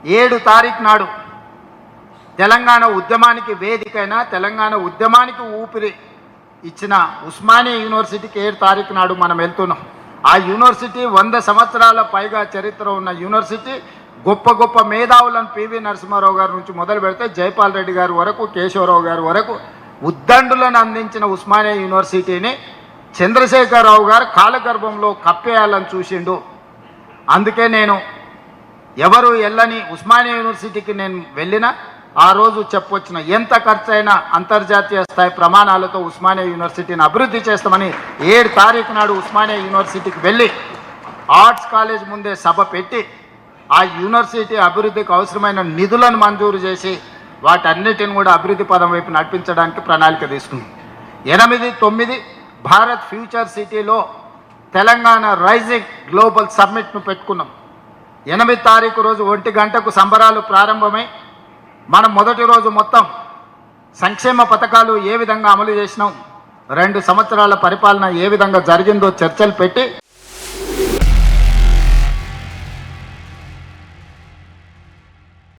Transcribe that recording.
7 తారీఖు నాడు తెలంగాణ ఉద్యమానికి వేదికైన తెలంగాణ ఉద్యమానికి ఊపిరి ఇచ్చిన ఉస్మానియా యూనివర్సిటీకి 7 తారీఖు నాడు మనం వెళ్తున్నాం. ఆ యూనివర్సిటీ 100 సంవత్సరాల పైగా చరిత్ర ఉన్న యూనివర్సిటీ. గొప్ప గొప్ప మేధావులను పివి నరసింహారావు గారి నుంచి మొదలు పెడితే జైపాల్ రెడ్డి గారి వరకు, కేశవరావు గారి వరకు ఉద్దండులను అందించిన ఉస్మానియా యూనివర్సిటీని చంద్రశేఖరరావు గారు కాలగర్భంలో కప్పేయాలని చూసిండు. అందుకే నేను ఎవరు వెళ్ళని ఉస్మానియా యూనివర్సిటీకి నేను వెళ్ళినా ఆ రోజు చెప్పొచ్చిన ఎంత ఖర్చైనా అంతర్జాతీయ స్థాయి ప్రమాణాలతో ఉస్మానియా యూనివర్సిటీని అభివృద్ధి చేస్తామని 7 తారీఖు నాడు ఉస్మానియా యూనివర్సిటీకి వెళ్ళి ఆర్ట్స్ కాలేజ్ ముందే సభ పెట్టి ఆ యూనివర్సిటీ అభివృద్ధికి అవసరమైన నిధులను మంజూరు చేసి వాటన్నిటిని కూడా అభివృద్ధి పదం వైపు నడిపించడానికి ప్రణాళిక తీసుకుంది. 8, 9 భారత్ ఫ్యూచర్ సిటీలో తెలంగాణ రైజింగ్ గ్లోబల్ సమ్మిట్ను పెట్టుకున్నాం. 8 తారీఖు రోజు 1 గంటకు సంబరాలు ప్రారంభమై మనం మొదటి రోజు మొత్తం సంక్షేమ పథకాలు ఏ విధంగా అమలు చేసినాం, 2 సంవత్సరాల పరిపాలన ఏ విధంగా జరిగిందో చర్చలు పెట్టి